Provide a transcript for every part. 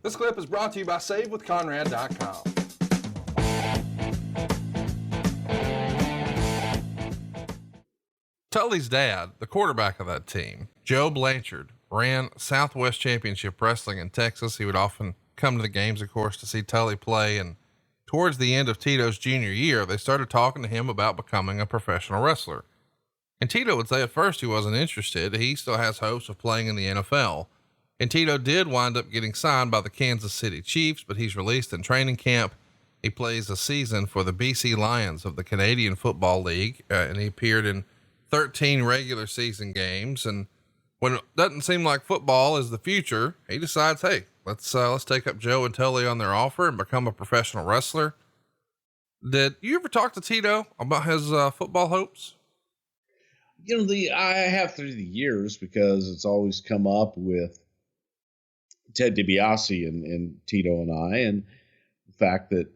This clip is brought to you by SaveWithConrad.com. Tully's dad, the quarterback of that team, Joe Blanchard, ran Southwest Championship Wrestling in Texas. He would often come to the games, of course, to see Tully play. And towards the end of Tito's junior year, they started talking to him about becoming a professional wrestler. And Tito would say at first he wasn't interested. He still has hopes of playing in the NFL. And Tito did wind up getting signed by the Kansas City Chiefs, but he's released in training camp. He plays a season for the BC Lions of the Canadian Football League, and he appeared in 13 regular season games. And when it doesn't seem like football is the future, he decides, hey, let's take up Joe and Tully on their offer and become a professional wrestler. Did you ever talk to Tito about his football hopes? I have through the years, because it's always come up with Ted DiBiase and Tito and I, and the fact that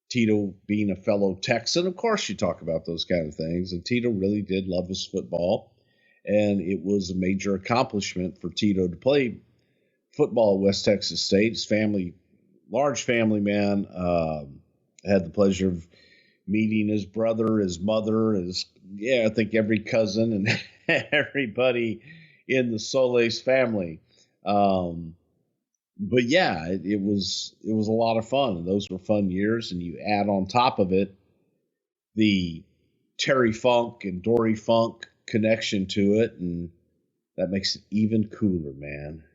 Tito being a fellow Texan, of course you talk about those kind of things. And Tito really did love his football, and it was a major accomplishment for Tito to play football at West Texas State. His family, large family man, had the pleasure of meeting his brother, his mother, I think every cousin and everybody in the Solis family. But yeah, it was a lot of fun, and those were fun years. And you add on top of it the Terry Funk and Dory Funk connection to it, and that makes it even cooler, man.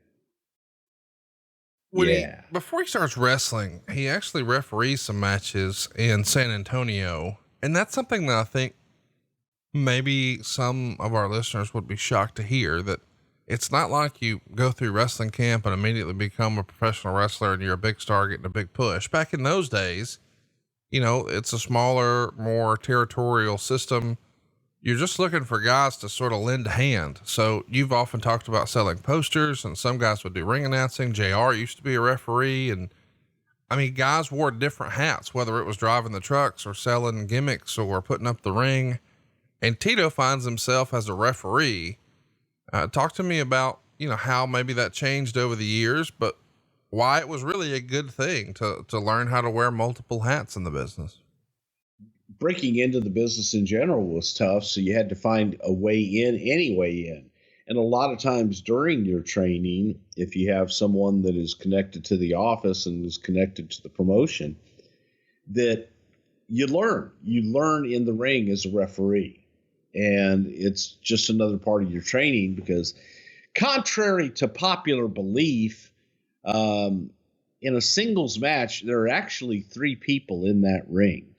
Before he starts wrestling, he actually referees some matches in San Antonio. And that's something that I think maybe some of our listeners would be shocked to hear, that it's not like you go through wrestling camp and immediately become a professional wrestler and you're a big star getting a big push. Back in those days, it's a smaller, more territorial system. You're just looking for guys to sort of lend a hand. So you've often talked about selling posters, and some guys would do ring announcing. JR used to be a referee. And I mean, guys wore different hats, whether it was driving the trucks or selling gimmicks or putting up the ring. And Tito finds himself as a referee. Talk to me about, how maybe that changed over the years, but why it was really a good thing to learn how to wear multiple hats in the business. Breaking into the business in general was tough, so you had to find a way in, any way in. And a lot of times during your training, if you have someone that is connected to the office and is connected to the promotion, that you learn in the ring as a referee. And it's just another part of your training, because contrary to popular belief, in a singles match, there are actually 3 people in that ring.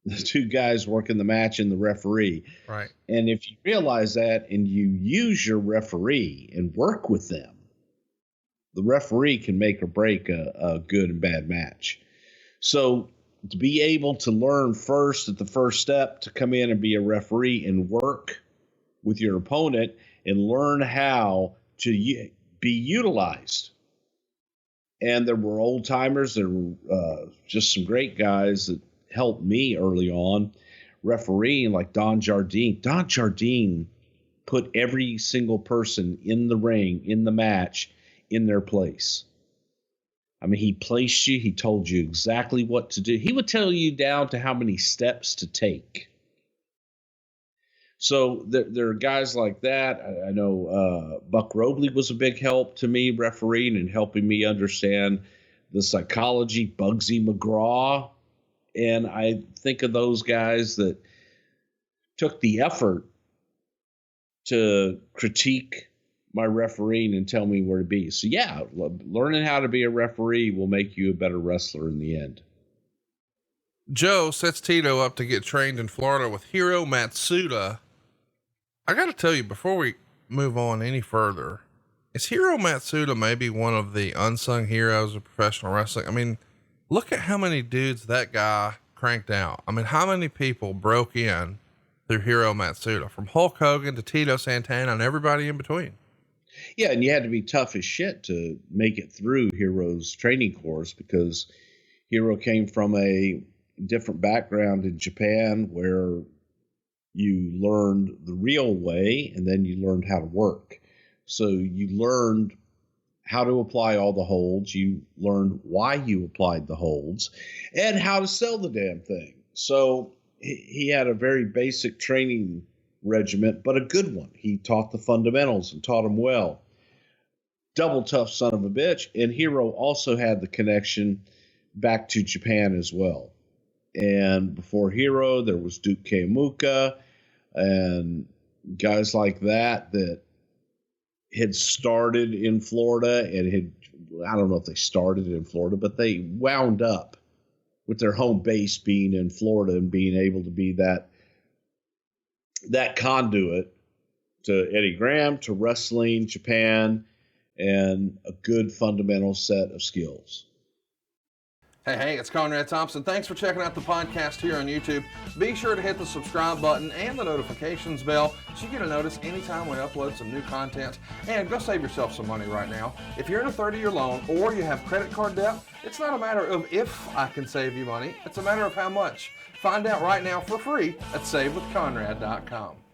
The 2 guys working the match and the referee. Right. And if you realize that and you use your referee and work with them, the referee can make or break a good and bad match. So to be able to learn first at the first step to come in and be a referee and work with your opponent and learn how to be utilized. And there were old timers. There were just some great guys that helped me early on refereeing, like Don Jardine. Don Jardine put every single person in the ring, in the match, in their place. I mean, he placed you. He told you exactly what to do. He would tell you down to how many steps to take. So there are guys like that. I know Buck Robley was a big help to me refereeing and helping me understand the psychology. Bugsy McGraw. And I think of those guys that took the effort to critique my refereeing and tell me where to be. So yeah, learning how to be a referee will make you a better wrestler in the end. Joe sets Tito up to get trained in Florida with Hiro Matsuda. I got to tell you, before we move on any further, is Hiro Matsuda maybe one of the unsung heroes of professional wrestling? I mean, look at how many dudes that guy cranked out. I mean, how many people broke in through Hiro Matsuda, from Hulk Hogan to Tito Santana and everybody in between? Yeah, and you had to be tough as shit to make it through Hiro's training course, because Hiro came from a different background in Japan, where you learned the real way and then you learned how to work. So you learned how to apply all the holds. You learned why you applied the holds and how to sell the damn thing. So he had a very basic training regiment, but a good one. He taught the fundamentals and taught them well. Double tough son of a bitch. And Hiro also had the connection back to Japan as well. And before Hiro, there was Duke Kemuka and guys like that had started in Florida and I don't know if they started in Florida, but they wound up with their home base being in Florida and being able to be that conduit to Eddie Graham, to wrestling, Japan, and a good fundamental set of skills. Hey, it's Conrad Thompson. Thanks for checking out the podcast here on YouTube. Be sure to hit the subscribe button and the notifications bell so you get a notice anytime we upload some new content. And go save yourself some money right now. If you're in a 30-year loan or you have credit card debt, it's not a matter of if I can save you money. It's a matter of how much. Find out right now for free at SaveWithConrad.com.